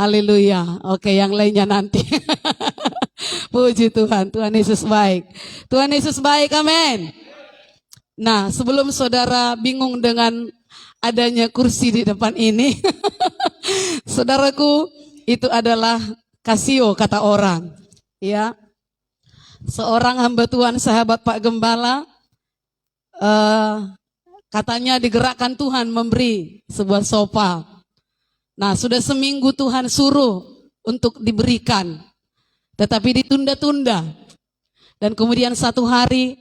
Haleluya. Oke, yang lainnya nanti. Puji Tuhan, Tuhan Yesus baik. Tuhan Yesus baik, amin. Nah, sebelum saudara bingung dengan adanya kursi di depan ini, saudaraku, itu adalah Kasio kata orang. Ya, seorang hamba Tuhan, sahabat Pak Gembala, katanya digerakkan Tuhan memberi sebuah sofa. Nah, sudah seminggu Tuhan suruh untuk diberikan, tetapi ditunda-tunda. Dan kemudian satu hari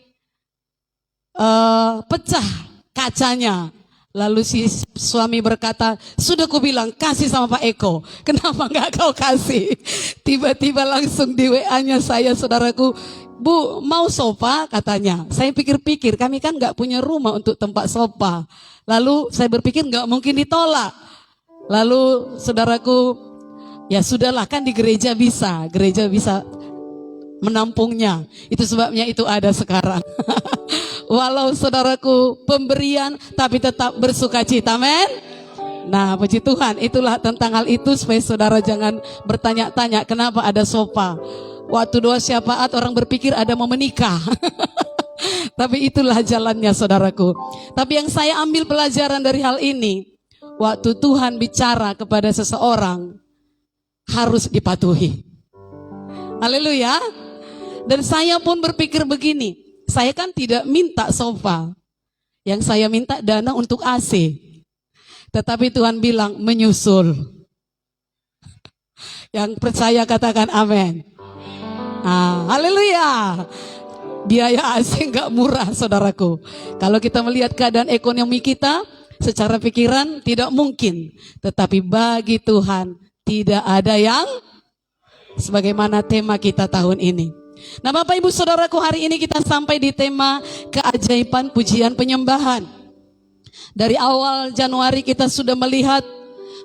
pecah kacanya. Lalu si suami berkata, sudah kubilang kasih sama Pak Eko, kenapa enggak kau kasih? Tiba-tiba langsung di WA-nya saya, saudaraku, Bu, mau sofa katanya. Saya pikir-pikir, kami kan enggak punya rumah untuk tempat sofa. Lalu saya berpikir enggak mungkin ditolak. Lalu saudaraku, ya sudahlah, kan di gereja bisa menampungnya. Itu sebabnya itu ada sekarang. Walau saudaraku pemberian, tapi tetap bersuka cita, amin. Nah, puji Tuhan, itulah tentang hal itu, supaya saudara jangan bertanya-tanya kenapa ada sofa. Waktu doa syafaat orang berpikir ada mau menikah. Tapi itulah jalannya, saudaraku. Tapi yang saya ambil pelajaran dari hal ini, waktu Tuhan bicara kepada seseorang harus dipatuhi. Haleluya. Dan saya pun berpikir begini, saya kan tidak minta sofa, yang saya minta dana untuk AC. Tetapi Tuhan bilang menyusul. Yang percaya katakan amin. Haleluya. Biaya AC enggak murah, saudaraku. Kalau kita melihat keadaan ekonomi kita, secara pikiran tidak mungkin. Tetapi bagi Tuhan tidak ada yang, sebagaimana tema kita tahun ini. Nah, Bapak Ibu Saudaraku, hari ini kita sampai di tema keajaiban pujian penyembahan. Dari awal Januari kita sudah melihat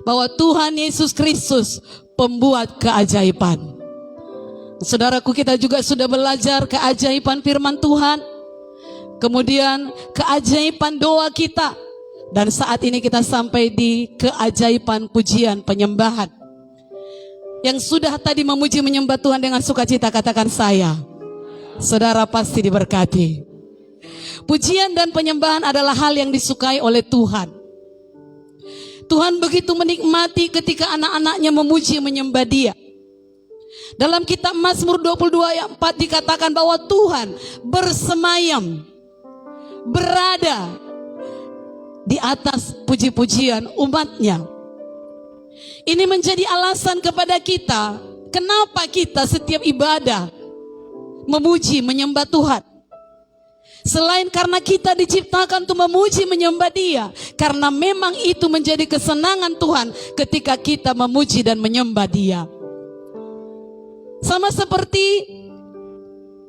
bahwa Tuhan Yesus Kristus pembuat keajaiban. Saudaraku, kita juga sudah belajar keajaiban firman Tuhan, kemudian keajaiban doa kita, dan saat ini kita sampai di keajaiban pujian penyembahan. Yang sudah tadi memuji menyembah Tuhan dengan sukacita, katakan saya. Saudara pasti diberkati. Pujian dan penyembahan adalah hal yang disukai oleh Tuhan. Tuhan begitu menikmati ketika anak-anaknya memuji menyembah Dia. Dalam kitab Mazmur 22 ayat 4 dikatakan bahwa Tuhan bersemayam, berada di atas puji-pujian umatnya. Ini menjadi alasan kepada kita, kenapa kita setiap ibadah memuji menyembah Tuhan. Selain karena kita diciptakan untuk memuji menyembah Dia, karena memang itu menjadi kesenangan Tuhan ketika kita memuji dan menyembah Dia. Sama seperti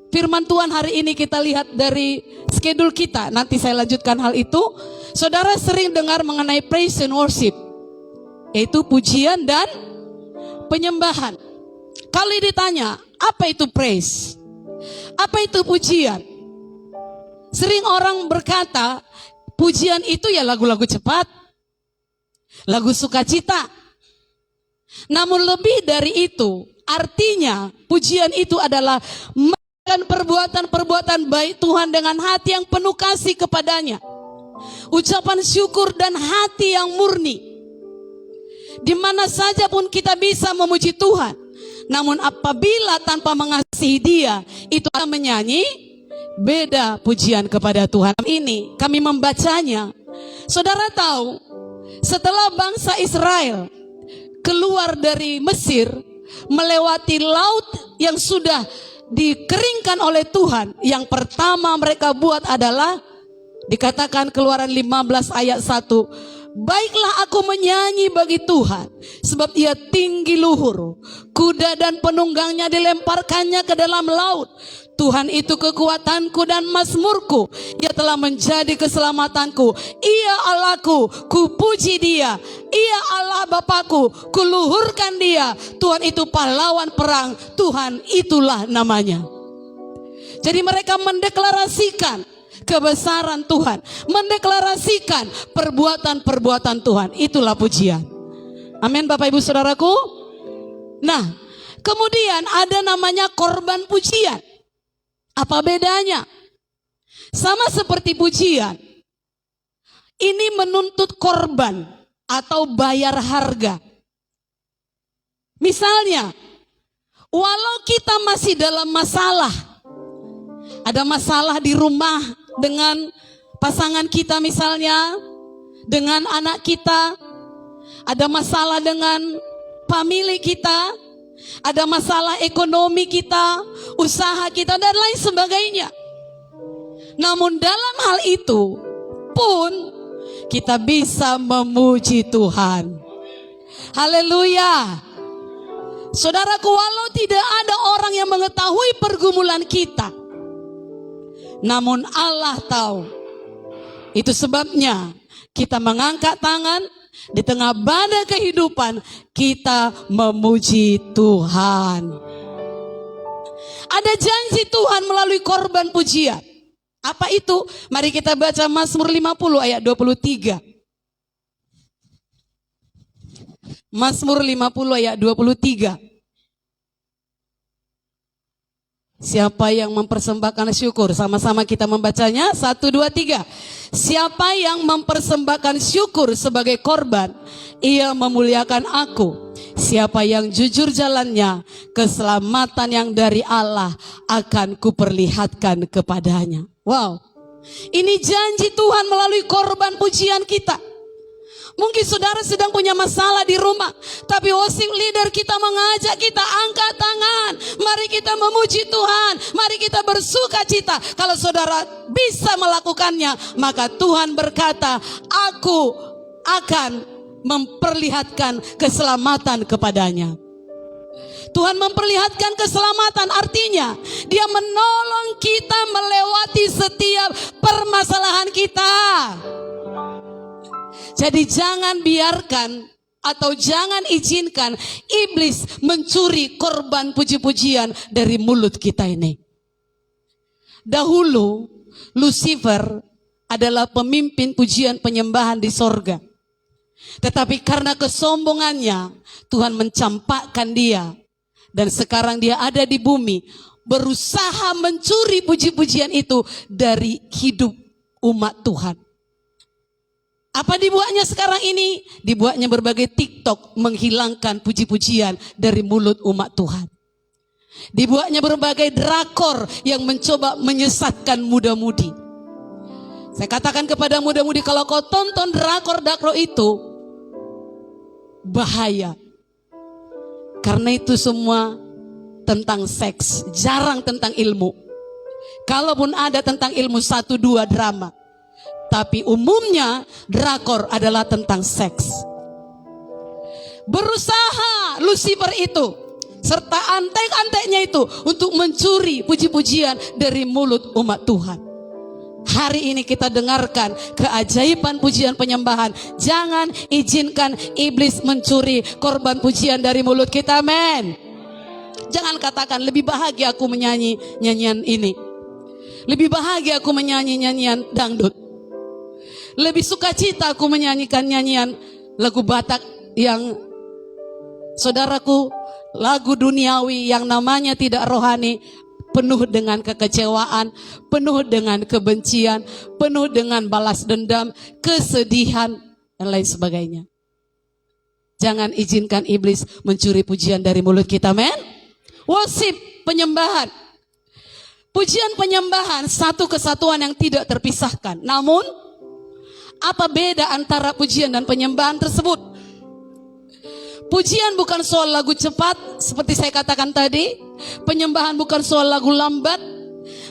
firman Tuhan hari ini kita lihat dari schedule kita. Nanti saya lanjutkan hal itu. Saudara sering dengar mengenai praise and worship, yaitu pujian dan penyembahan. Kalau ditanya, apa itu praise? Apa itu pujian? Sering orang berkata, pujian itu ya lagu-lagu cepat, lagu sukacita. Namun lebih dari itu, artinya pujian itu adalah melakukan perbuatan-perbuatan baik Tuhan dengan hati yang penuh kasih kepadanya. Ucapan syukur dan hati yang murni. Di mana saja pun kita bisa memuji Tuhan. Namun apabila tanpa mengasihi Dia, itu akan menyanyi beda pujian kepada Tuhan. Ini kami membacanya. Saudara tahu, setelah bangsa Israel keluar dari Mesir, melewati laut yang sudah dikeringkan oleh Tuhan, yang pertama mereka buat adalah dikatakan Keluaran 15 ayat 1. Baiklah aku menyanyi bagi Tuhan, sebab Ia tinggi luhur. Kuda dan penunggangnya dilemparkannya ke dalam laut. Tuhan itu kekuatanku dan mazmurku. Ia telah menjadi keselamatanku. Ia Allahku, ku puji Dia. Ia Allah Bapakku, ku luhurkan Dia. Tuhan itu pahlawan perang, Tuhan itulah namanya. Jadi mereka mendeklarasikan kebesaran Tuhan, mendeklarasikan perbuatan-perbuatan Tuhan. Itulah pujian. Amin, Bapak Ibu Saudaraku. Nah, kemudian ada namanya korban pujian. Apa bedanya? Sama seperti pujian, ini menuntut korban atau bayar harga. Misalnya, walau kita masih dalam masalah, ada masalah di rumah dengan pasangan kita misalnya, dengan anak kita, ada masalah dengan famili kita, ada masalah ekonomi kita, usaha kita, dan lain sebagainya. Namun dalam hal itu pun kita bisa memuji Tuhan. Haleluya. Saudaraku, walau tidak ada orang yang mengetahui pergumulan kita, namun Allah tahu. Itu sebabnya kita mengangkat tangan di tengah badai kehidupan, kita memuji Tuhan. Ada janji Tuhan melalui korban pujian. Apa itu? Mari kita baca Mazmur 50 ayat 23. Mazmur 50 ayat 23. Siapa yang mempersembahkan syukur? Sama-sama kita membacanya. 1, 2, 3. Siapa yang mempersembahkan syukur sebagai korban, ia memuliakan aku. Siapa yang jujur jalannya, keselamatan yang dari Allah akan kuperlihatkan kepadanya. Wow, ini janji Tuhan melalui korban pujian kita. Mungkin saudara sedang punya masalah di rumah, tapi worship leader kita mengajak kita angkat tangan. Mari kita memuji Tuhan, mari kita bersuka cita. Kalau saudara bisa melakukannya, maka Tuhan berkata, aku akan memperlihatkan keselamatan kepadanya. Tuhan memperlihatkan keselamatan, artinya Dia menolong kita melewati setiap permasalahan kita. Jadi jangan biarkan atau jangan izinkan iblis mencuri korban puji-pujian dari mulut kita ini. Dahulu Lucifer adalah pemimpin pujian penyembahan di sorga. Tetapi karena kesombongannya, Tuhan mencampakkan dia. Dan sekarang dia ada di bumi, berusaha mencuri puji-pujian itu dari hidup umat Tuhan. Apa dibuatnya sekarang ini? Dibuatnya berbagai TikTok menghilangkan puji-pujian dari mulut umat Tuhan. Dibuatnya berbagai drakor yang mencoba menyesatkan muda-mudi. Saya katakan kepada muda-mudi, kalau kau tonton drakor-drakor itu, bahaya. Karena itu semua tentang seks, jarang tentang ilmu. Kalaupun ada tentang ilmu 1-2 drama. Tapi umumnya drakor adalah tentang seks. Berusaha Lucifer itu serta antek-anteknya itu untuk mencuri puji-pujian dari mulut umat Tuhan. Hari ini kita dengarkan keajaiban pujian penyembahan. Jangan izinkan iblis mencuri korban pujian dari mulut kita, amin. Jangan katakan lebih bahagia aku menyanyi nyanyian ini, lebih bahagia aku menyanyi nyanyian dangdut, lebih sukacita aku menyanyikan nyanyian lagu Batak yang, saudaraku, lagu duniawi yang namanya tidak rohani, penuh dengan kekecewaan, penuh dengan kebencian, penuh dengan balas dendam, kesedihan, dan lain sebagainya. Jangan izinkan iblis mencuri pujian dari mulut kita, men. Worship, penyembahan. Pujian penyembahan satu kesatuan yang tidak terpisahkan. Namun, apa beda antara pujian dan penyembahan tersebut? Pujian bukan soal lagu cepat, seperti saya katakan tadi. Penyembahan bukan soal lagu lambat,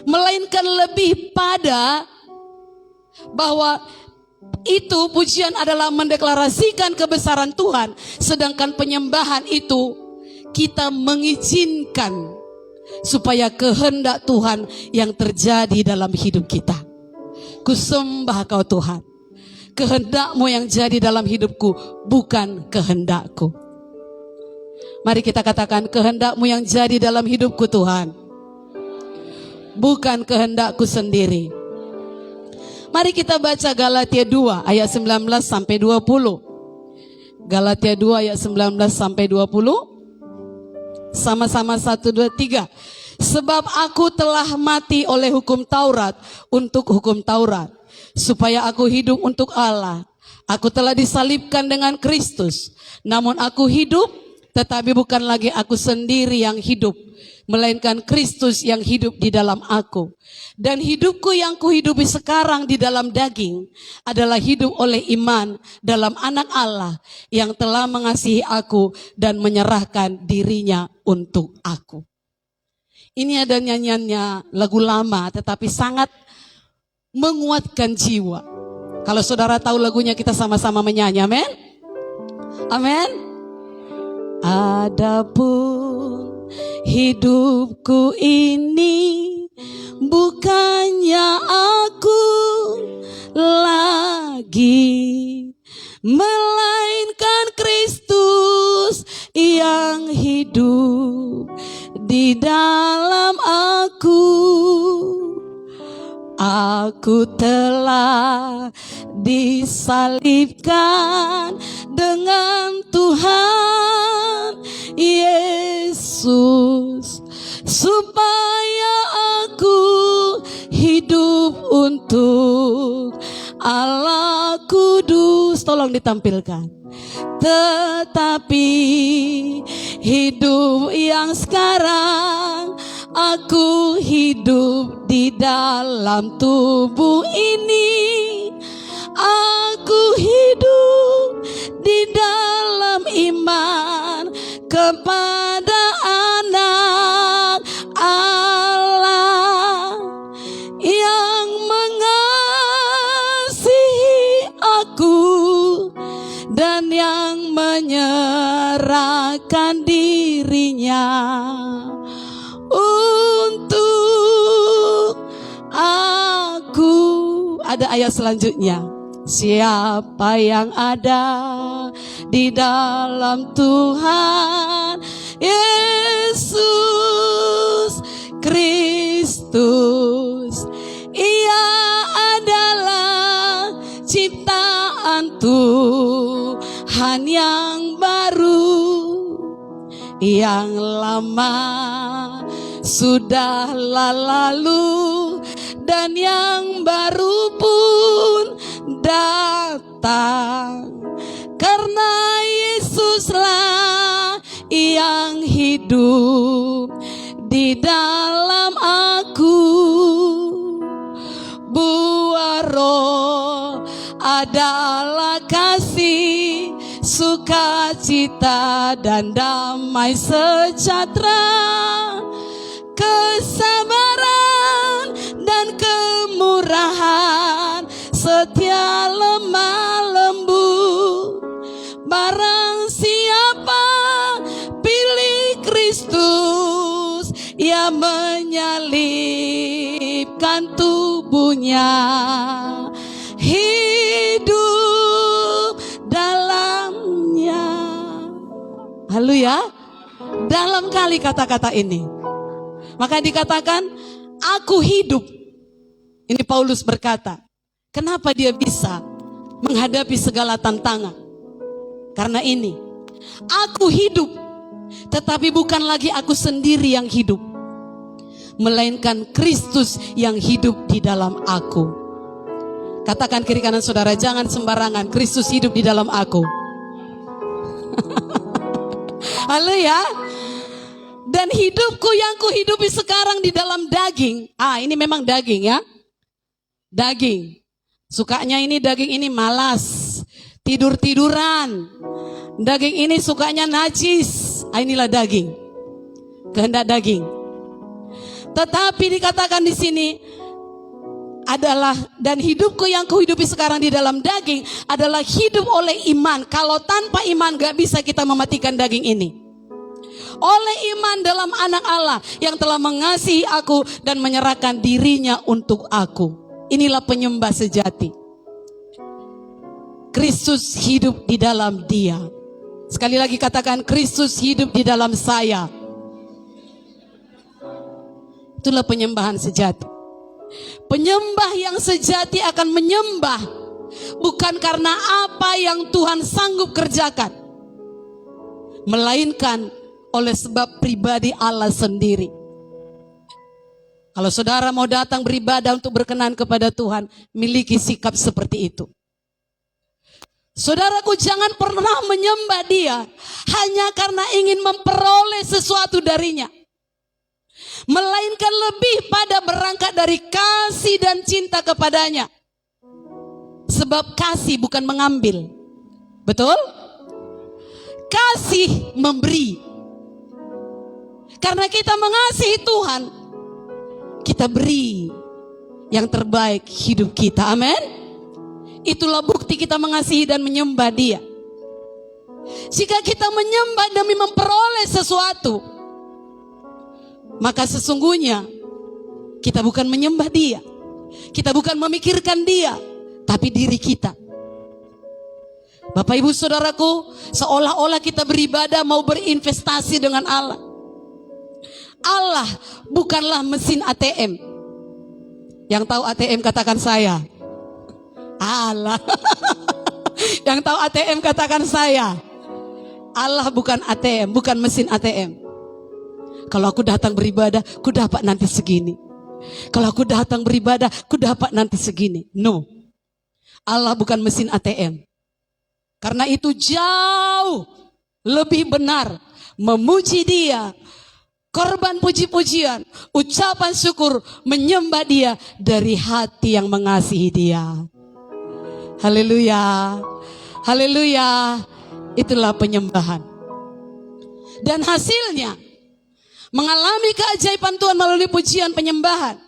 melainkan lebih pada bahwa itu pujian adalah mendeklarasikan kebesaran Tuhan. Sedangkan penyembahan itu kita mengizinkan supaya kehendak Tuhan yang terjadi dalam hidup kita. Kusembah kau Tuhan, kehendakmu yang jadi dalam hidupku, bukan kehendakku. Mari kita katakan, kehendakmu yang jadi dalam hidupku Tuhan, bukan kehendakku sendiri. Mari kita baca Galatia 2 ayat 19 sampai 20. Galatia 2 ayat 19 sampai 20. Sama-sama 1, 2, 3. Sebab aku telah mati oleh hukum Taurat untuk hukum Taurat, supaya aku hidup untuk Allah. Aku telah disalibkan dengan Kristus. Namun aku hidup, tetapi bukan lagi aku sendiri yang hidup, melainkan Kristus yang hidup di dalam aku. Dan hidupku yang kuhidupi sekarang di dalam daging adalah hidup oleh iman dalam Anak Allah yang telah mengasihi aku dan menyerahkan dirinya untuk aku. Ini ada nyanyiannya, lagu lama tetapi sangat menguatkan jiwa. Kalau saudara tahu lagunya, kita sama-sama menyanyi, amin? Amin. Adapun hidupku ini bukannya aku lagi, melainkan Kristus yang hidup di dalam aku. Aku telah disalibkan dengan Tuhan Yesus, supaya aku hidup untuk Allah kudus. Tolong ditampilkan. Tetapi hidup yang sekarang aku hidup di dalam tubuh ini. Aku hidup di dalam iman kepada Anak Allah yang mengasihi aku dan yang menyerahkan dirinya untuk aku. Ada ayat selanjutnya. Siapa yang ada di dalam Tuhan Yesus Kristus, Ia adalah ciptaan Tuhan yang baru. Yang lama sudahlah lalu dan yang baru pun datang, karena Yesuslah yang hidup di dalam aku. Buah roh adalah kasih, sukacita dan damai sejahtera, kesabaran dan kemurahan, setia lemah lembut. Barang siapa pilih Kristus, Ia menyalibkan tubuhnya, hidup dalamnya. Haleluya. Dalam kali kata-kata ini, maka dikatakan aku hidup. Ini Paulus berkata, kenapa dia bisa menghadapi segala tantangan? Karena ini, aku hidup, tetapi bukan lagi aku sendiri yang hidup, melainkan Kristus yang hidup di dalam aku. Katakan kiri kanan saudara, jangan sembarangan, Kristus hidup di dalam aku. Haleluya. Dan hidupku yang kuhidupi sekarang di dalam daging. Ini memang daging ya. Daging. Sukanya ini daging ini malas, tidur-tiduran. Daging ini sukanya najis. Inilah daging. Kehendak daging. Tetapi dikatakan di sini adalah, dan hidupku yang kuhidupi sekarang di dalam daging adalah hidup oleh iman. Kalau tanpa iman gak bisa kita mematikan daging ini. Oleh iman dalam Anak Allah yang telah mengasihi aku dan menyerahkan dirinya untuk aku. Inilah penyembah sejati. Kristus hidup di dalam dia. Sekali lagi katakan, Kristus hidup di dalam saya. Itulah penyembahan sejati. Penyembah yang sejati akan menyembah bukan karena apa yang Tuhan sanggup kerjakan, melainkan oleh sebab pribadi Allah sendiri. Kalau saudara mau datang beribadah untuk berkenan kepada Tuhan, miliki sikap seperti itu. Saudaraku, jangan pernah menyembah Dia hanya karena ingin memperoleh sesuatu darinya, melainkan lebih pada berangkat dari kasih dan cinta kepadanya. Sebab kasih bukan mengambil, betul? Kasih memberi. Karena kita mengasihi Tuhan, kita beri yang terbaik hidup kita. Amin. Itulah bukti kita mengasihi dan menyembah Dia. Jika kita menyembah demi memperoleh sesuatu, maka sesungguhnya kita bukan menyembah Dia. Kita bukan memikirkan Dia, tapi diri kita. Bapak ibu saudaraku, seolah-olah kita beribadah mau berinvestasi dengan Allah. Allah bukanlah mesin ATM. Yang tahu ATM katakan saya. Allah. Yang tahu ATM katakan saya. Allah bukan ATM, bukan mesin ATM. Kalau aku datang beribadah, ku dapat nanti segini. Kalau aku datang beribadah, ku dapat nanti segini. No. Allah bukan mesin ATM. Karena itu jauh lebih benar memuji Dia, korban puji-pujian, ucapan syukur, menyembah Dia dari hati yang mengasihi Dia. Haleluya, haleluya. Itulah penyembahan. Dan hasilnya mengalami keajaiban Tuhan melalui pujian penyembahan.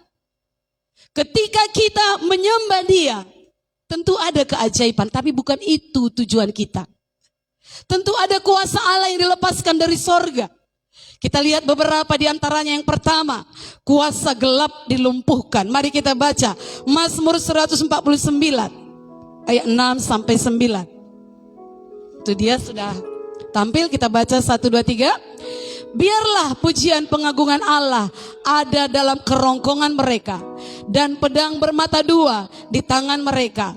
Ketika kita menyembah Dia, tentu ada keajaiban, tapi bukan itu tujuan kita. Tentu ada kuasa Allah yang dilepaskan dari sorga. Kita lihat beberapa di antaranya. Yang pertama, kuasa gelap dilumpuhkan. Mari kita baca Mazmur 149 ayat 6 sampai 9. Itu dia sudah tampil, kita baca 1, 2, 3. Biarlah pujian pengagungan Allah ada dalam kerongkongan mereka, dan pedang bermata dua di tangan mereka,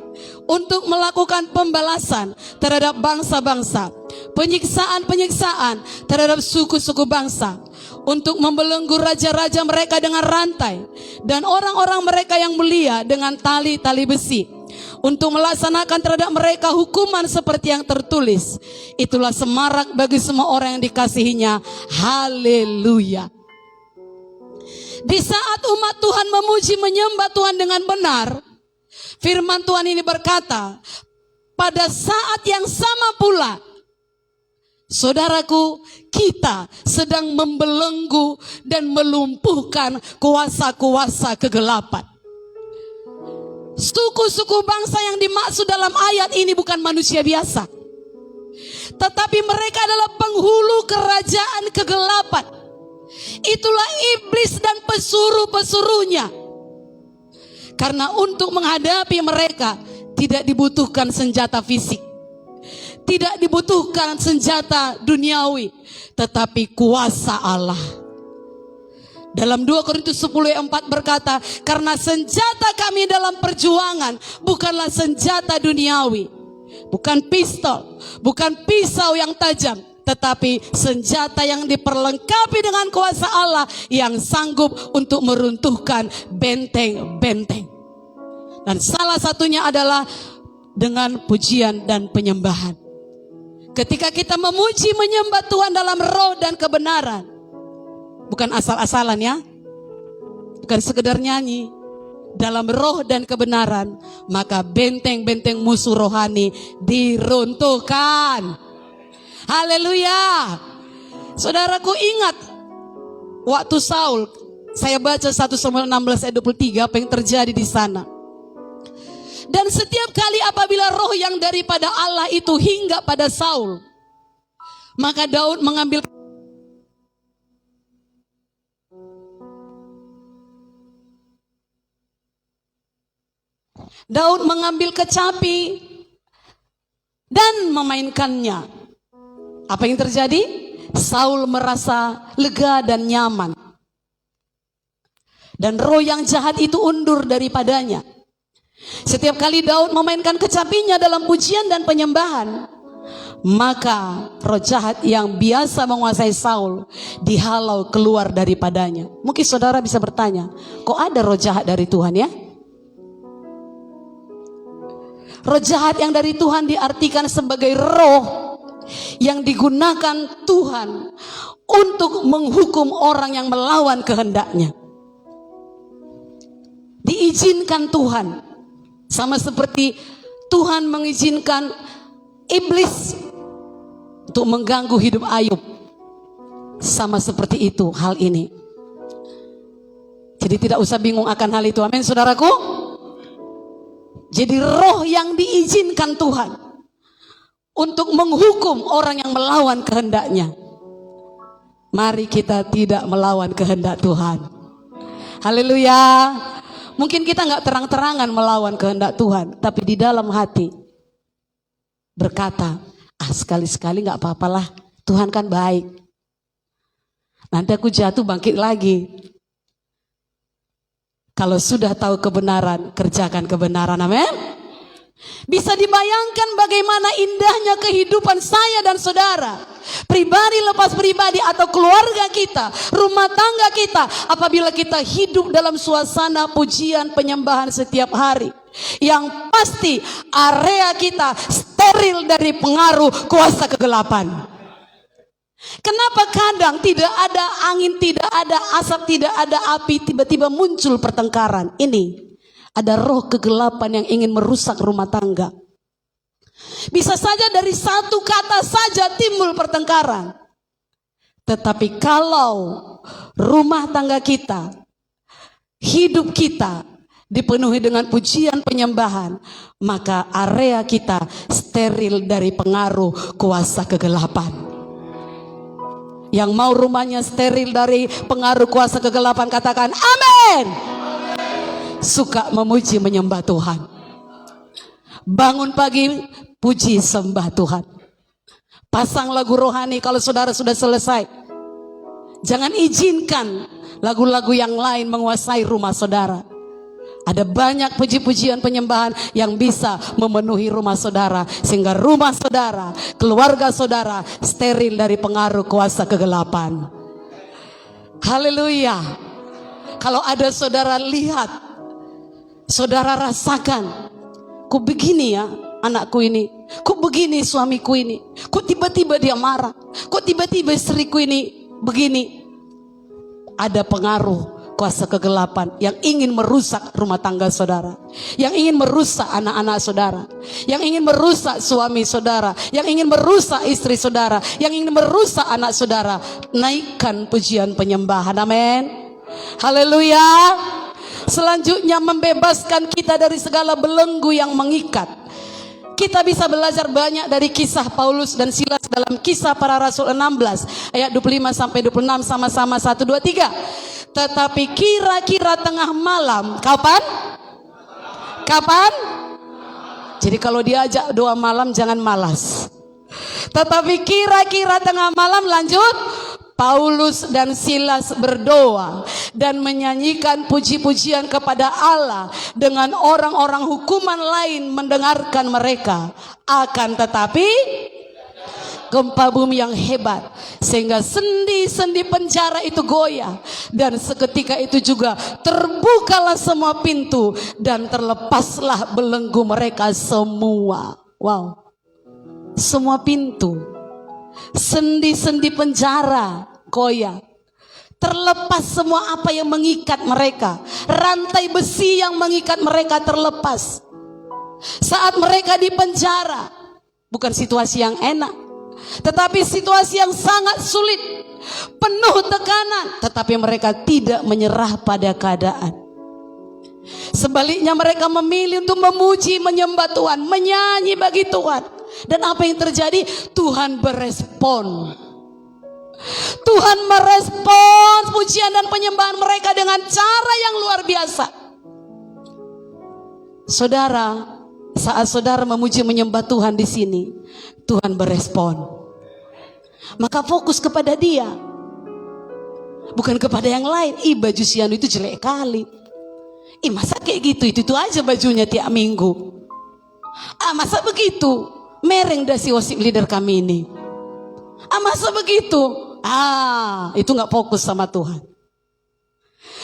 untuk melakukan pembalasan terhadap bangsa-bangsa, penyiksaan-penyiksaan terhadap suku-suku bangsa, untuk membelenggu raja-raja mereka dengan rantai, dan orang-orang mereka yang mulia dengan tali-tali besi, untuk melaksanakan terhadap mereka hukuman seperti yang tertulis. Itulah semarak bagi semua orang yang dikasihinya. Haleluya. Di saat umat Tuhan memuji menyembah Tuhan dengan benar, firman Tuhan ini berkata, pada saat yang sama pula, saudaraku, kita sedang membelenggu dan melumpuhkan kuasa-kuasa kegelapan. Suku-suku bangsa yang dimaksud dalam ayat ini bukan manusia biasa, tetapi mereka adalah penghulu kerajaan kegelapan. Itulah iblis dan pesuruh-pesuruhnya. Karena untuk menghadapi mereka tidak dibutuhkan senjata fisik, tidak dibutuhkan senjata duniawi, tetapi kuasa Allah. Dalam 2 Korintus 10:4 berkata, karena senjata kami dalam perjuangan bukanlah senjata duniawi, bukan pistol, bukan pisau yang tajam, tetapi senjata yang diperlengkapi dengan kuasa Allah yang sanggup untuk meruntuhkan benteng-benteng. Dan salah satunya adalah dengan pujian dan penyembahan. Ketika kita memuji menyembah Tuhan dalam roh dan kebenaran, bukan asal-asalan ya, bukan sekedar nyanyi, dalam roh dan kebenaran, maka benteng-benteng musuh rohani diruntuhkan. Haleluya. Saudaraku, ingat waktu Saul, saya baca 1 Samuel 16 ayat 23, apa yang terjadi di sana. Dan setiap kali apabila roh yang daripada Allah itu hingga pada Saul, maka Daud mengambil kecapi dan memainkannya. Apa yang terjadi? Saul merasa lega dan nyaman, dan roh yang jahat itu undur daripadanya. Setiap kali Daud memainkan kecapinya dalam pujian dan penyembahan, Maka roh jahat yang biasa menguasai Saul dihalau keluar daripadanya. Mungkin saudara bisa bertanya, kok ada roh jahat dari Tuhan ya? Roh jahat yang dari Tuhan diartikan sebagai roh yang digunakan Tuhan untuk menghukum orang yang melawan kehendaknya. Diizinkan Tuhan, sama seperti Tuhan mengizinkan iblis untuk mengganggu hidup Ayub. Sama seperti itu hal ini. Jadi tidak usah bingung akan hal itu. Amin saudaraku. Jadi roh yang diizinkan Tuhan untuk menghukum orang yang melawan kehendaknya. Mari kita tidak melawan kehendak Tuhan. Haleluya. Mungkin kita gak terang-terangan melawan kehendak Tuhan, tapi di dalam hati berkata, sekali-sekali gak apa-apalah, Tuhan kan baik. Nanti aku jatuh bangkit lagi. Kalau sudah tahu kebenaran, kerjakan kebenaran, amin. Bisa dibayangkan bagaimana indahnya kehidupan saya dan saudara, pribadi lepas pribadi atau keluarga kita, rumah tangga kita, apabila kita hidup dalam suasana pujian penyembahan setiap hari. Yang pasti area kita steril dari pengaruh kuasa kegelapan. Kenapa kadang tidak ada angin, tidak ada asap, tidak ada api, tiba-tiba muncul pertengkaran? Ini ada roh kegelapan yang ingin merusak rumah tangga. Bisa saja dari satu kata saja timbul pertengkaran. Tetapi kalau rumah tangga kita, hidup kita dipenuhi dengan pujian penyembahan, maka area kita steril dari pengaruh kuasa kegelapan. Yang mau rumahnya steril dari pengaruh kuasa kegelapan, katakan amin. Suka memuji menyembah Tuhan. Bangun pagi puji sembah Tuhan. Pasang lagu rohani kalau saudara sudah selesai. Jangan izinkan lagu-lagu yang lain menguasai rumah saudara. Ada banyak puji-pujian penyembahan yang bisa memenuhi rumah saudara, sehingga rumah saudara, keluarga saudara steril dari pengaruh kuasa kegelapan. Haleluya. Kalau ada saudara lihat, saudara rasakan, kok begini ya anakku ini, kok begini suamiku ini, kok tiba-tiba dia marah, kok tiba-tiba istriku ini begini. Ada pengaruh kuasa kegelapan yang ingin merusak rumah tangga saudara, yang ingin merusak anak-anak saudara, yang ingin merusak suami saudara, yang ingin merusak istri saudara, yang ingin merusak anak saudara. Naikkan pujian penyembahan, amin. Haleluya. Selanjutnya membebaskan kita dari segala belenggu yang mengikat. Kita bisa belajar banyak dari kisah Paulus dan Silas dalam Kisah Para Rasul 16 ayat 25 sampai 26, sama-sama 1, 2, 3. Tetapi kira-kira tengah malam, kapan? Kapan? Jadi kalau diajak doa malam jangan malas. Tetapi kira-kira tengah malam, lanjut, Paulus dan Silas berdoa dan menyanyikan puji-pujian kepada Allah dengan orang-orang hukuman lain mendengarkan mereka. Akan tetapi gempa bumi yang hebat sehingga sendi-sendi penjara itu goyah, dan seketika itu juga terbukalah semua pintu dan terlepaslah belenggu mereka semua. Wow. Semua pintu, sendi-sendi penjara goyah, terlepas semua apa yang mengikat mereka. Rantai besi yang mengikat mereka terlepas. Saat mereka di penjara, bukan situasi yang enak, tetapi situasi yang sangat sulit, penuh tekanan, tetapi mereka tidak menyerah pada keadaan. Sebaliknya mereka memilih untuk memuji, menyembah Tuhan, menyanyi bagi Tuhan. Dan apa yang terjadi? Tuhan berespon. Tuhan merespon pujian dan penyembahan mereka dengan cara yang luar biasa. Saudara, saat saudara memuji menyembah Tuhan di sini, Tuhan berespon. Maka fokus kepada Dia, bukan kepada yang lain. Baju Sianu itu jelek kali. Masa kayak gitu, itu aja bajunya tiap minggu. Masa begitu? Mereng dah si worship leader kami ini. Masa begitu? Itu gak fokus sama Tuhan.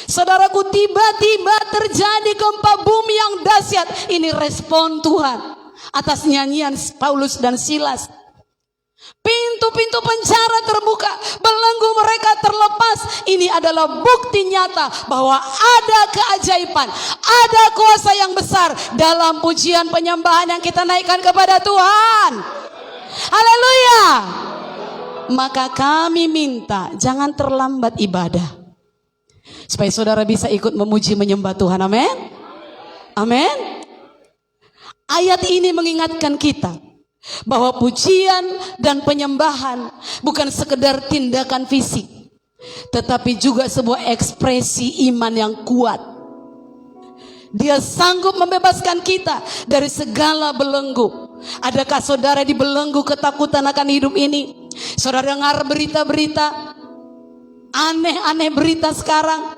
Saudaraku, tiba-tiba terjadi gempa bumi yang dahsyat. Ini respon Tuhan atas nyanyian Paulus dan Silas. Pintu-pintu penjara terbuka, belenggu mereka terlepas. Ini adalah bukti nyata bahwa ada keajaiban, ada kuasa yang besar dalam pujian penyembahan yang kita naikkan kepada Tuhan. Haleluya. Maka kami minta jangan terlambat ibadah, supaya saudara bisa ikut memuji menyembah Tuhan. Amin. Amin. Ayat ini mengingatkan kita bahwa pujian dan penyembahan bukan sekedar tindakan fisik, tetapi juga sebuah ekspresi iman yang kuat. Dia sanggup membebaskan kita dari segala belenggu. Adakah saudara dibelenggu ketakutan akan hidup ini? Saudara dengar berita-berita aneh-aneh berita sekarang.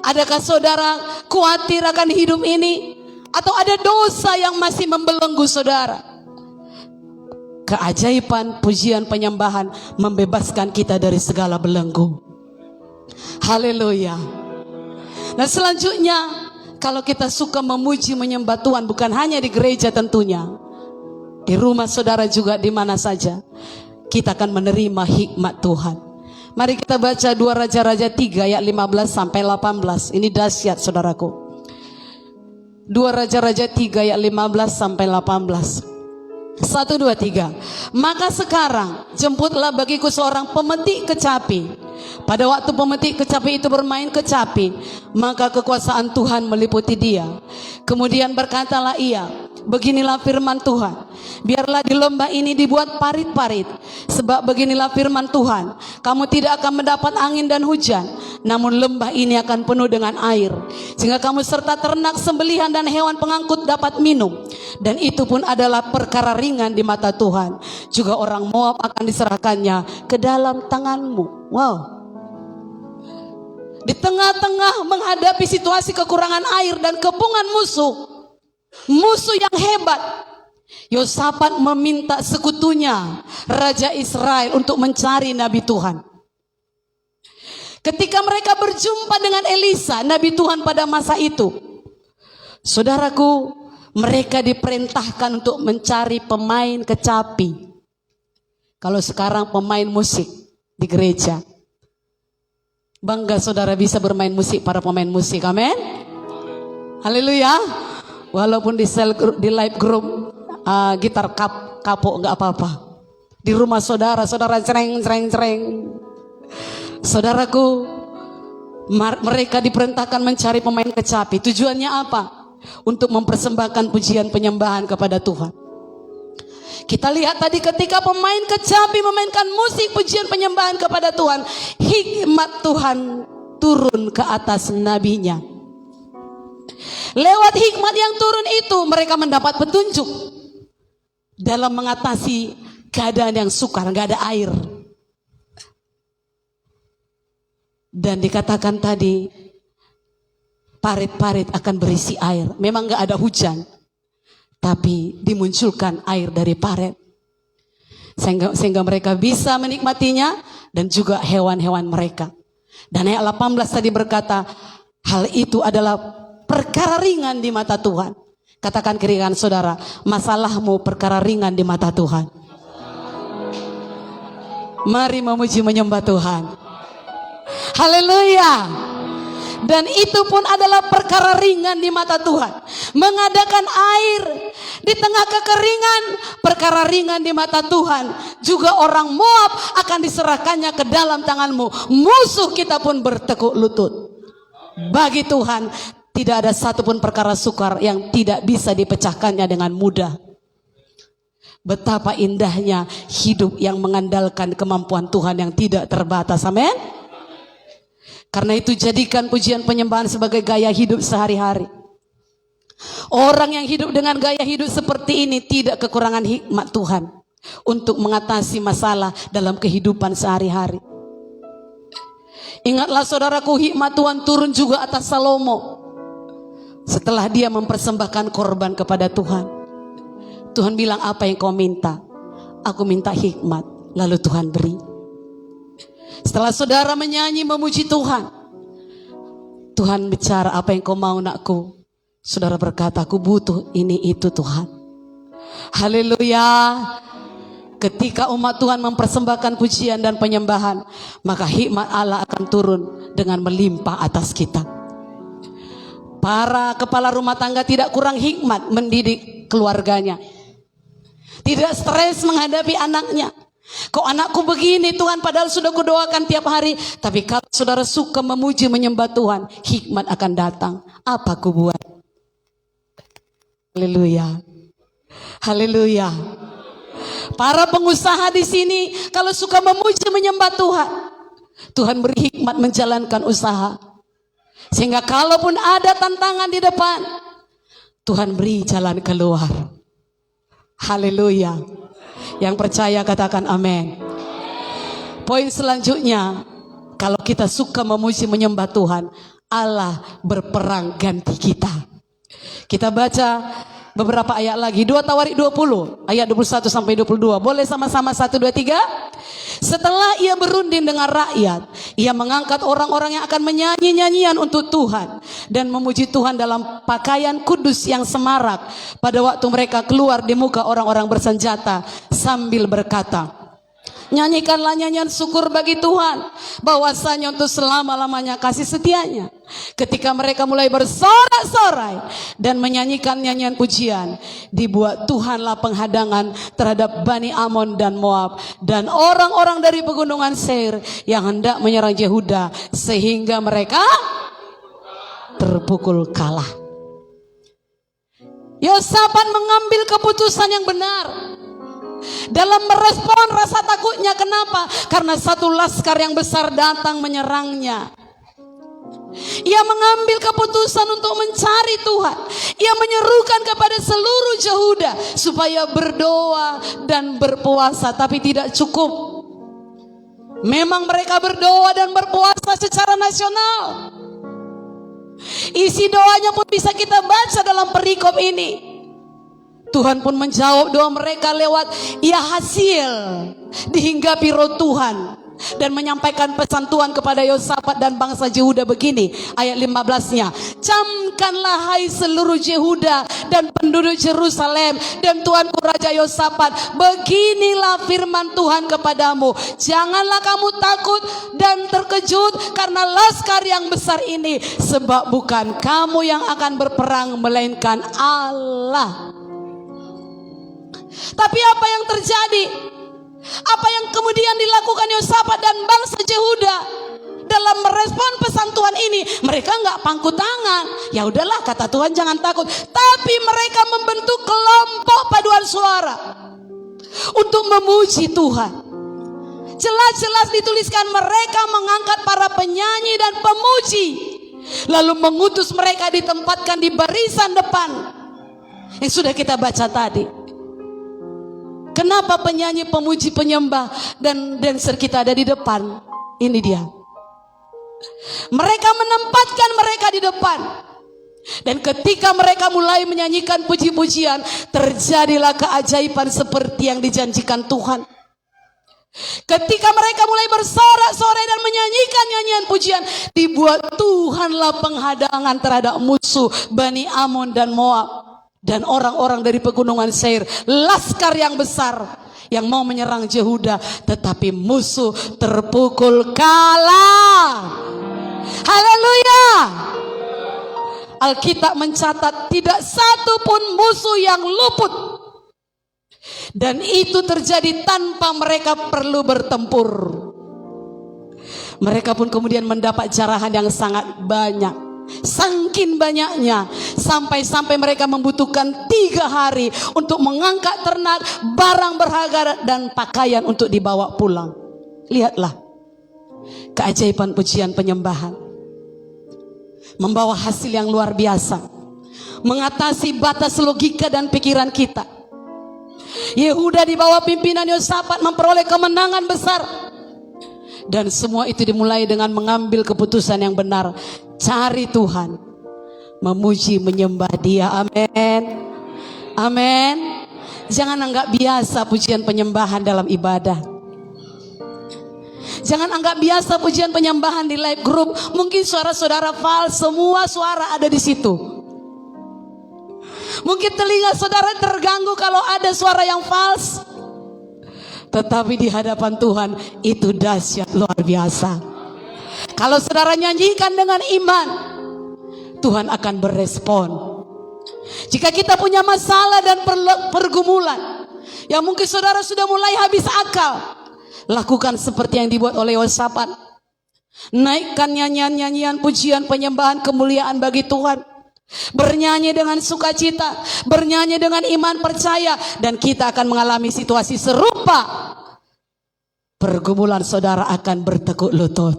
Adakah saudara khawatir akan hidup ini? Atau ada dosa yang masih membelenggu saudara? Keajaiban pujian penyembahan membebaskan kita dari segala belenggu. Haleluya. Nah selanjutnya, kalau kita suka memuji menyembah Tuhan, bukan hanya di gereja tentunya, di rumah saudara juga, di mana saja, kita akan menerima hikmat Tuhan. Mari kita baca 2 Raja-Raja 3 ayat 15 sampai 18. Ini dahsyat saudaraku. 2 Raja-Raja 3 ayat 15 sampai 18. 1, 2, 3. Maka sekarang jemputlah bagiku seorang pemetik kecapi. Pada waktu pemetik kecapi itu bermain kecapi, maka kekuasaan Tuhan meliputi dia. Kemudian berkatalah ia, beginilah firman Tuhan, biarlah di lembah ini dibuat parit-parit. Sebab beginilah firman Tuhan, kamu tidak akan mendapat angin dan hujan, namun lembah ini akan penuh dengan air, sehingga kamu serta ternak sembelihan dan hewan pengangkut dapat minum. Dan itu pun adalah perkara ringan di mata Tuhan. Juga orang Moab akan diserahkannya ke dalam tanganmu. Wow. Di tengah-tengah menghadapi situasi kekurangan air dan kepungan musuh yang hebat, Yosafat meminta sekutunya Raja Israel untuk mencari Nabi Tuhan. Ketika mereka berjumpa dengan Elisa, Nabi Tuhan pada masa itu, saudaraku, mereka diperintahkan untuk mencari pemain kecapi. Kalau sekarang pemain musik di gereja. Bangga saudara bisa bermain musik, para pemain musik. Amin. Haleluya. Walaupun di live group gitar kapok nggak apa-apa. Di rumah saudara cereng. Saudaraku, mereka diperintahkan mencari pemain kecapi. Tujuannya apa? Untuk mempersembahkan pujian penyembahan kepada Tuhan. Kita lihat tadi ketika pemain kecapi memainkan musik pujian penyembahan kepada Tuhan, hikmat Tuhan turun ke atas nabinya. Lewat hikmat yang turun itu mereka mendapat petunjuk dalam mengatasi keadaan yang sukar, gak ada air. Dan dikatakan tadi, parit-parit akan berisi air. Memang gak ada hujan, tapi dimunculkan air dari parit. Sehingga mereka bisa menikmatinya dan juga hewan-hewan mereka. Dan ayat 18 tadi berkata, hal itu adalah perkara ringan di mata Tuhan. Katakan kiri kanan saudara, masalahmu perkara ringan di mata Tuhan. Mari memuji menyembah Tuhan. Haleluya. Dan itu pun adalah perkara ringan di mata Tuhan. Mengadakan air di tengah kekeringan, perkara ringan di mata Tuhan. Juga orang Moab akan diserahkannya ke dalam tanganmu. Musuh kita pun bertekuk lutut. Bagi Tuhan tidak ada satupun perkara sukar yang tidak bisa dipecahkannya dengan mudah. Betapa indahnya hidup yang mengandalkan kemampuan Tuhan yang tidak terbatas. Amin. Karena itu jadikan pujian penyembahan sebagai gaya hidup sehari-hari. Orang yang hidup dengan gaya hidup seperti ini tidak kekurangan hikmat Tuhan untuk mengatasi masalah dalam kehidupan sehari-hari. Ingatlah saudaraku, hikmat Tuhan turun juga atas Salomo setelah dia mempersembahkan korban kepada Tuhan. Tuhan bilang, apa yang kau minta? Aku minta hikmat. Lalu Tuhan beri. Setelah saudara menyanyi memuji Tuhan, Tuhan bicara, apa yang kau mau nakku? Saudara berkata, aku butuh ini itu Tuhan. Haleluya. Ketika umat Tuhan mempersembahkan pujian dan penyembahan, maka hikmat Allah akan turun dengan melimpah atas kita. Para kepala rumah tangga tidak kurang hikmat mendidik keluarganya. Tidak stres menghadapi anaknya. Kok anakku begini Tuhan, padahal sudah kudoakan tiap hari. Tapi kalau saudara suka memuji menyembah Tuhan, hikmat akan datang. Apa ku buat? Haleluya. Haleluya. Para pengusaha di sini kalau suka memuji menyembah Tuhan, Tuhan beri hikmat menjalankan usaha. Sehingga kalaupun ada tantangan di depan, Tuhan beri jalan keluar. Haleluya. Yang percaya katakan amin. Poin selanjutnya, kalau kita suka memuji menyembah Tuhan, Allah berperang ganti kita. Kita baca beberapa ayat lagi. 2 Tawarik 20 ayat 21 sampai 22. Boleh sama-sama 1, 2, 3. Setelah ia berunding dengan rakyat, ia mengangkat orang-orang yang akan menyanyi nyanyian untuk Tuhan dan memuji Tuhan dalam pakaian kudus yang semarak pada waktu mereka keluar di muka orang-orang bersenjata sambil berkata, nyanyikanlah nyanyian syukur bagi Tuhan, bahwasanya untuk selama-lamanya kasih setianya. Ketika mereka mulai bersorak-sorai dan menyanyikan nyanyian pujian, dibuat Tuhanlah penghadangan terhadap Bani Amon dan Moab dan orang-orang dari pegunungan Seir yang hendak menyerang Yehuda, sehingga mereka terpukul kalah. Yosafat mengambil keputusan yang benar dalam merespon rasa takutnya. Kenapa? Karena satu laskar yang besar datang menyerangnya. Ia mengambil keputusan untuk mencari Tuhan. Ia menyerukan kepada seluruh Yehuda supaya berdoa dan berpuasa. Tapi tidak cukup. Memang mereka berdoa dan berpuasa secara nasional. Isi doanya pun bisa kita baca dalam perikop ini. Tuhan pun menjawab doa mereka lewat ia hasil dihinggapi roh Tuhan dan menyampaikan pesan Tuhan kepada Yosafat dan bangsa Yehuda begini, ayat 15-nya. Camkanlah hai seluruh Yehuda dan penduduk Yerusalem dan tuanku Raja Yosafat, beginilah firman Tuhan kepadamu, janganlah kamu takut dan terkejut karena laskar yang besar ini, sebab bukan kamu yang akan berperang melainkan Allah. Tapi apa yang terjadi? Apa yang kemudian dilakukan Yosafat dan bangsa Yehuda dalam merespon pesan Tuhan ini? Mereka nggak pangku tangan. Ya udahlah, kata Tuhan, jangan takut. Tapi mereka membentuk kelompok paduan suara untuk memuji Tuhan. Jelas-jelas dituliskan mereka mengangkat para penyanyi dan pemuji, lalu mengutus mereka ditempatkan di barisan depan yang sudah kita baca tadi. Kenapa penyanyi, pemuji, penyembah dan dancer kita ada di depan? Ini dia. Mereka menempatkan mereka di depan. Dan ketika mereka mulai menyanyikan puji-pujian, terjadilah keajaiban seperti yang dijanjikan Tuhan. Ketika mereka mulai bersorak-sorai dan menyanyikan nyanyian pujian, dibuat Tuhanlah penghadangan terhadap musuh Bani Amon dan Moab dan orang-orang dari pegunungan Seir, laskar yang besar yang mau menyerang Yehuda, tetapi musuh terpukul kalah. Haleluya. Alkitab mencatat tidak satu pun musuh yang luput, dan itu terjadi tanpa mereka perlu bertempur. Mereka pun kemudian mendapat jarahan yang sangat banyak. Saking banyaknya, sampai-sampai mereka membutuhkan 3 hari untuk mengangkat ternak, barang berharga dan pakaian untuk dibawa pulang. Lihatlah keajaiban pujian penyembahan, membawa hasil yang luar biasa, mengatasi batas logika dan pikiran kita. Yehuda di bawah pimpinan Yosafat memperoleh kemenangan besar, dan semua itu dimulai dengan mengambil keputusan yang benar. Cari Tuhan, memuji menyembah Dia. Amin. Amin. Jangan anggap biasa pujian penyembahan dalam ibadah. Jangan anggap biasa pujian penyembahan di live group. Mungkin suara saudara fals, semua suara ada di situ. Mungkin telinga saudara terganggu kalau ada suara yang fals. Tetapi di hadapan Tuhan itu dahsyat luar biasa. Kalau saudara nyanyikan dengan iman, Tuhan akan berespon. Jika kita punya masalah dan pergumulan yang mungkin saudara sudah mulai habis akal, lakukan seperti yang dibuat oleh Yosafat. Naikkan nyanyian-nyanyian pujian penyembahan kemuliaan bagi Tuhan. Bernyanyi dengan sukacita, bernyanyi dengan iman percaya, dan kita akan mengalami situasi serupa. Pergumulan saudara akan bertekuk lutut.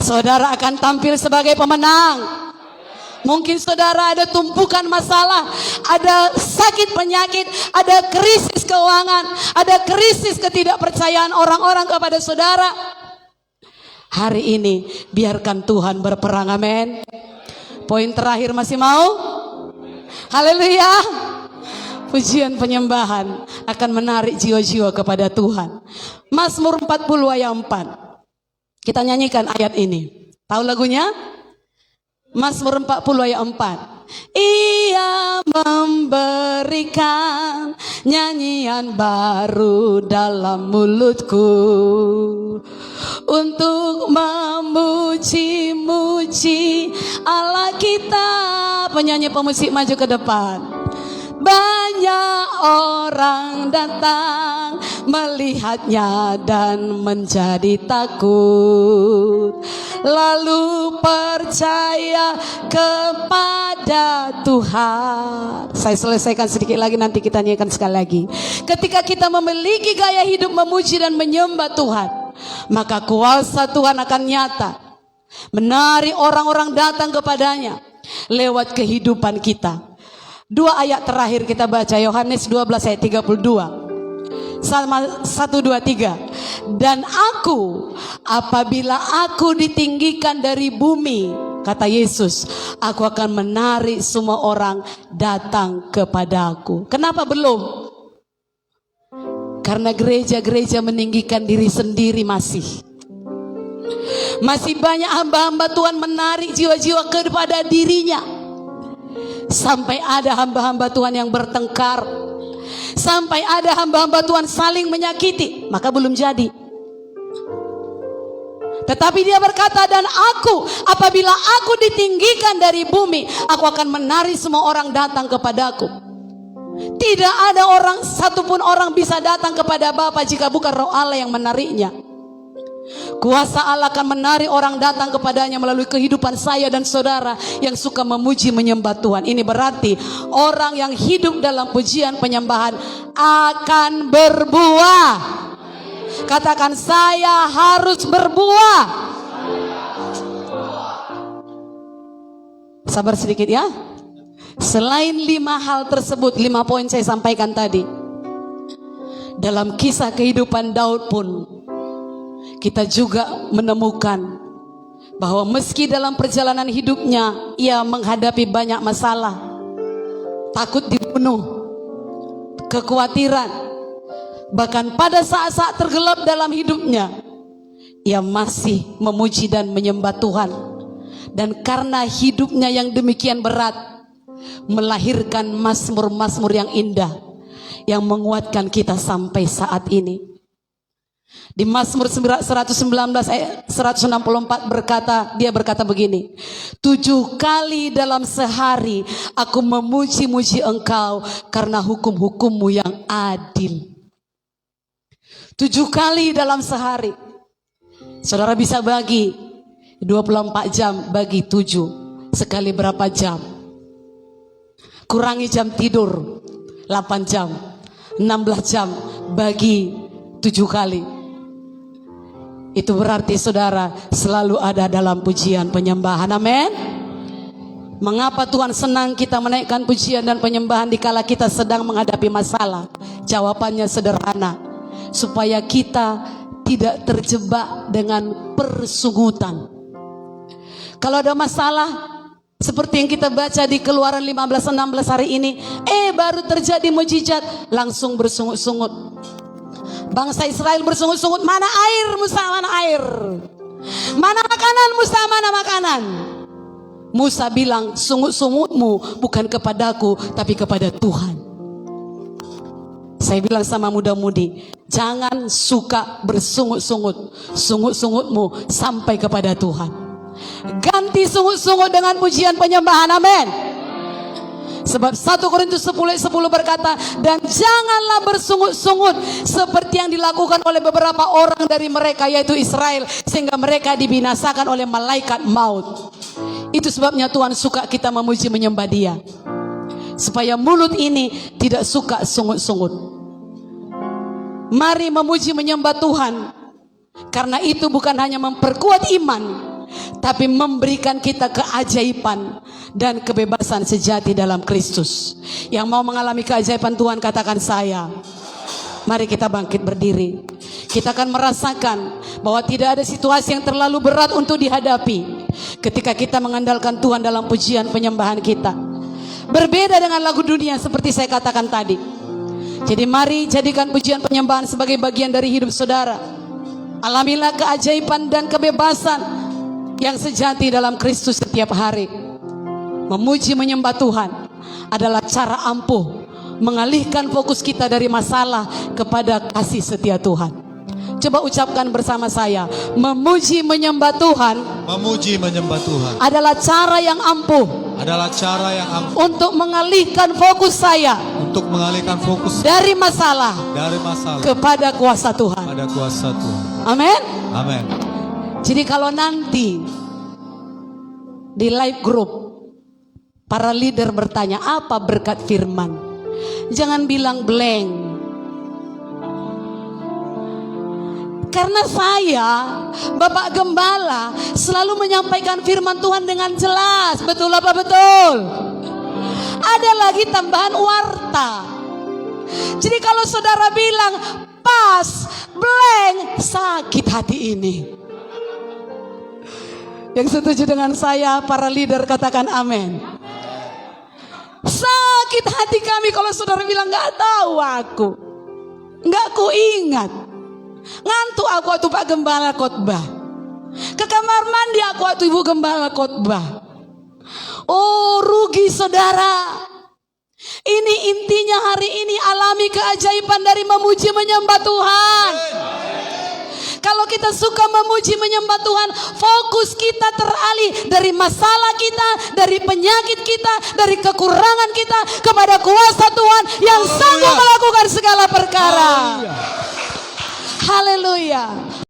Saudara akan tampil sebagai pemenang. Mungkin saudara ada tumpukan masalah, ada sakit penyakit, ada krisis keuangan, ada krisis ketidakpercayaan orang-orang kepada saudara. Hari ini biarkan Tuhan berperang, amin. Poin terakhir, masih mau? Haleluya. Pujian penyembahan akan menarik jiwa-jiwa kepada Tuhan. Mazmur 40 ayat 4. Kita nyanyikan ayat ini. Tahu lagunya? Mazmur 40 ayat 4. Ia memberikan nyanyian baru dalam mulutku untuk memuji-muji Allah kita. Penyanyi pemusik maju ke depan. Banyak orang datang melihatnya dan menjadi takut, lalu percaya kepada Tuhan. Saya selesaikan sedikit lagi, nanti kita nyanyikan sekali lagi. Ketika kita memiliki gaya hidup memuji dan menyembah Tuhan, maka kuasa Tuhan akan nyata, menarik orang-orang datang kepadanya lewat kehidupan kita. 2 ayat terakhir kita baca, Yohanes 12 ayat 32. Sama 1, 2, 3. Dan aku, apabila aku ditinggikan dari bumi, kata Yesus, aku akan menarik semua orang datang kepadaku. Kenapa belum? Karena gereja-gereja meninggikan diri sendiri masih banyak hamba-hamba Tuhan menarik jiwa-jiwa kepada dirinya. Sampai ada hamba-hamba Tuhan yang bertengkar, sampai ada hamba-hamba Tuhan saling menyakiti, maka belum jadi. Tetapi dia berkata, dan aku, apabila aku ditinggikan dari bumi, aku akan menarik semua orang datang kepadaku. Tidak ada orang, satupun orang bisa datang kepada Bapa jika bukan Roh Allah yang menariknya. Kuasa Allah akan menarik orang datang kepadanya melalui kehidupan saya dan saudara yang suka memuji menyembah Tuhan. Ini berarti orang yang hidup dalam pujian penyembahan akan berbuah. Katakan, saya harus berbuah. Sabar sedikit ya. Selain 5 hal tersebut, 5 poin saya sampaikan tadi, dalam kisah kehidupan Daud pun kita juga menemukan bahwa meski dalam perjalanan hidupnya ia menghadapi banyak masalah, takut dibunuh, kekhawatiran, bahkan pada saat-saat tergelap dalam hidupnya, ia masih memuji dan menyembah Tuhan. Dan karena hidupnya yang demikian berat, melahirkan mazmur-mazmur yang indah yang menguatkan kita sampai saat ini. Di Mazmur 119 ayat 164 dia berkata begini, 7 kali dalam sehari aku memuji-muji Engkau karena hukum-hukum-Mu yang adil. 7 kali dalam sehari. Saudara bisa bagi 24 jam bagi 7, sekali berapa jam? Kurangi jam tidur 8 jam, 16 jam bagi 7 kali. Itu berarti saudara selalu ada dalam pujian penyembahan, amin. Mengapa Tuhan senang kita menaikkan pujian dan penyembahan dikala kita sedang menghadapi masalah? Jawabannya sederhana, supaya kita tidak terjebak dengan persungutan. Kalau ada masalah, Seperti yang kita baca di Keluaran 15:16 hari ini. Baru terjadi mujizat, langsung bersungut-sungut. Bangsa Israel bersungut-sungut, mana air Musa, mana air? Mana makanan Musa, mana makanan? Musa bilang, sungut-sungutmu bukan kepadaku, tapi kepada Tuhan. Saya bilang sama muda-mudi, jangan suka bersungut-sungut. Sungut-sungutmu sampai kepada Tuhan. Ganti sungut-sungut dengan pujian penyembahan, amin. Sebab 1 Korintus 10:10 berkata, dan janganlah bersungut-sungut seperti yang dilakukan oleh beberapa orang dari mereka, yaitu Israel, sehingga mereka dibinasakan oleh malaikat maut. Itu sebabnya Tuhan suka kita memuji menyembah Dia, supaya mulut ini tidak suka sungut-sungut. Mari memuji menyembah Tuhan, karena itu bukan hanya memperkuat iman, tapi memberikan kita keajaiban dan kebebasan sejati dalam Kristus. Yang mau mengalami keajaiban Tuhan, katakan saya. Mari kita bangkit berdiri. Kita akan merasakan bahwa tidak ada situasi yang terlalu berat untuk dihadapi ketika kita mengandalkan Tuhan dalam pujian penyembahan kita. Berbeda dengan lagu dunia seperti saya katakan tadi. Jadi mari jadikan pujian penyembahan sebagai bagian dari hidup saudara. Alamilah keajaiban dan kebebasan yang sejati dalam Kristus setiap hari. Memuji menyembah Tuhan adalah cara ampuh mengalihkan fokus kita dari masalah kepada kasih setia Tuhan. Coba ucapkan bersama saya, memuji menyembah Tuhan. Memuji menyembah Tuhan Adalah cara yang ampuh untuk mengalihkan fokus saya dari masalah kepada kuasa Tuhan. Amin. Amin. Jadi kalau nanti di live group para leader bertanya apa berkat firman, jangan bilang blank. Karena saya, Bapak Gembala, selalu menyampaikan firman Tuhan dengan jelas. Betul apa betul? Ada lagi tambahan warta. Jadi kalau saudara bilang pas, blank, sakit hati ini. Yang setuju dengan saya, para leader katakan amin. Sakit hati kami kalau saudara bilang gak tahu aku, gak ku ingat. Ngantuk aku waktu Pak Gembala khotbah, ke kamar mandi aku waktu Ibu Gembala khotbah. Oh rugi saudara. Ini intinya hari ini, alami keajaiban dari memuji menyembah Tuhan. Kalau kita suka memuji menyembah Tuhan, fokus kita teralih dari masalah kita, dari penyakit kita, dari kekurangan kita kepada kuasa Tuhan yang sanggup melakukan segala perkara. Haleluya.